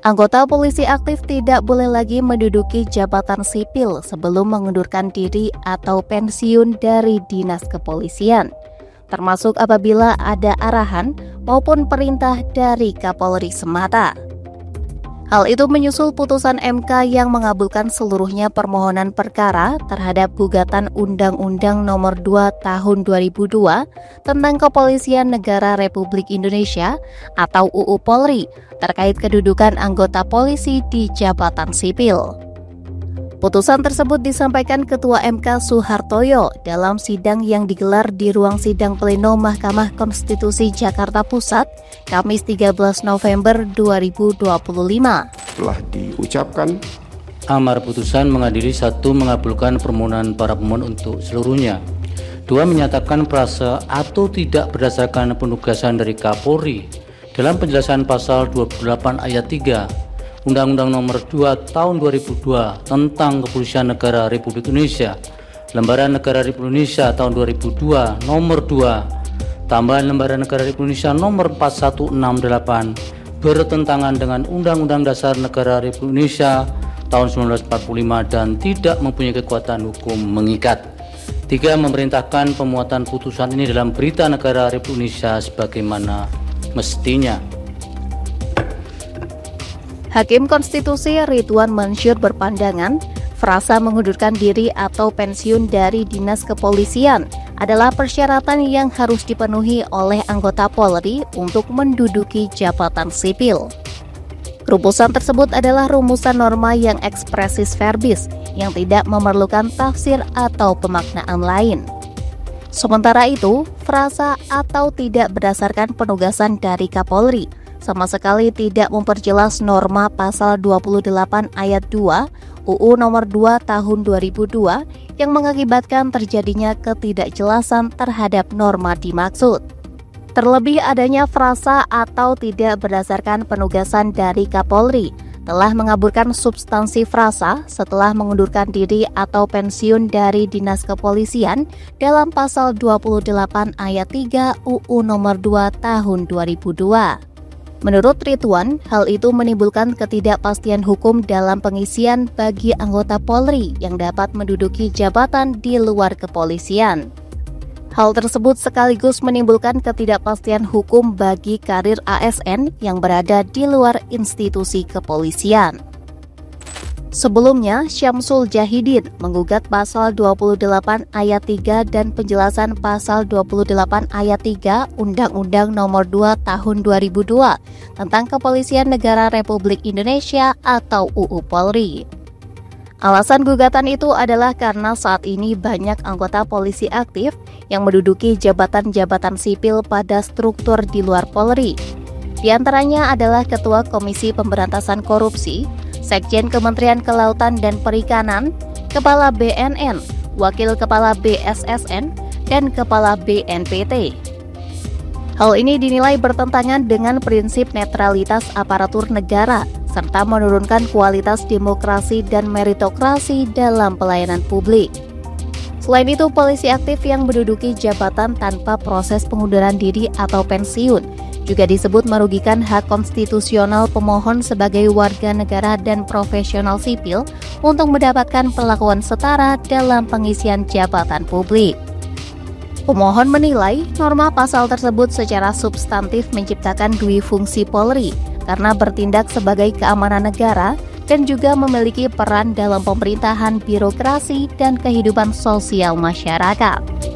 Anggota polisi aktif tidak boleh lagi menduduki jabatan sipil sebelum mengundurkan diri atau pensiun dari dinas kepolisian, termasuk apabila ada arahan maupun perintah dari Kapolri semata. Hal itu menyusul putusan MK yang mengabulkan seluruhnya permohonan perkara terhadap gugatan Undang-Undang Nomor 2 Tahun 2002 tentang Kepolisian Negara Republik Indonesia atau UU Polri terkait kedudukan anggota polisi di jabatan sipil. Putusan tersebut disampaikan Ketua MK Suhartoyo dalam sidang yang digelar di ruang sidang pleno Mahkamah Konstitusi Jakarta Pusat, Kamis 13 November 2025. Telah diucapkan, amar putusan mengadili 1. Mengabulkan permohonan para pemohon untuk seluruhnya. 2. Menyatakan frase atau tidak berdasarkan penugasan dari Kapolri dalam penjelasan pasal 28 ayat 3 Undang-Undang Nomor 2 Tahun 2002 tentang Kepolisian Negara Republik Indonesia, Lembaran Negara Republik Indonesia tahun 2002 Nomor 2, tambahan Lembaran Negara Republik Indonesia Nomor 4168 bertentangan dengan Undang-Undang Dasar Negara Republik Indonesia tahun 1945 dan tidak mempunyai kekuatan hukum mengikat. 3. Memerintahkan pemuatan putusan ini dalam Berita Negara Republik Indonesia sebagaimana mestinya. Hakim Konstitusi Ridwan Mansyur berpandangan, frasa mengundurkan diri atau pensiun dari dinas kepolisian adalah persyaratan yang harus dipenuhi oleh anggota Polri untuk menduduki jabatan sipil. Rumusan tersebut adalah rumusan norma yang expressis verbis, yang tidak memerlukan tafsir atau pemaknaan lain. Sementara itu, frasa atau tidak berdasarkan penugasan dari Kapolri sama sekali tidak memperjelas norma pasal 28 ayat 2 UU Nomor 2 Tahun 2002 yang mengakibatkan terjadinya ketidakjelasan terhadap norma dimaksud. Terlebih adanya frasa atau tidak berdasarkan penugasan dari Kapolri telah mengaburkan substansi frasa setelah mengundurkan diri atau pensiun dari dinas kepolisian dalam pasal 28 ayat 3 UU Nomor 2 Tahun 2002. Menurut Ridwan, hal itu menimbulkan ketidakpastian hukum dalam pengisian bagi anggota Polri yang dapat menduduki jabatan di luar kepolisian. Hal tersebut sekaligus menimbulkan ketidakpastian hukum bagi karir ASN yang berada di luar institusi kepolisian. Sebelumnya, Syamsul Jahidin menggugat pasal 28 ayat 3 dan penjelasan pasal 28 ayat 3 Undang-Undang Nomor 2 Tahun 2002 tentang Kepolisian Negara Republik Indonesia atau UU Polri. Alasan gugatan itu adalah karena saat ini banyak anggota polisi aktif yang menduduki jabatan-jabatan sipil pada struktur di luar Polri. Di antaranya adalah Ketua Komisi Pemberantasan Korupsi, Sekjen Kementerian Kelautan dan Perikanan, Kepala BNN, Wakil Kepala BSSN, dan Kepala BNPT. Hal ini dinilai bertentangan dengan prinsip netralitas aparatur negara, serta menurunkan kualitas demokrasi dan meritokrasi dalam pelayanan publik. Selain itu, polisi aktif yang menduduki jabatan tanpa proses pengunduran diri atau pensiun juga disebut merugikan hak konstitusional pemohon sebagai warga negara dan profesional sipil untuk mendapatkan perlakuan setara dalam pengisian jabatan publik. Pemohon menilai norma pasal tersebut secara substantif menciptakan dui fungsi Polri karena bertindak sebagai keamanan negara dan juga memiliki peran dalam pemerintahan, birokrasi, dan kehidupan sosial masyarakat.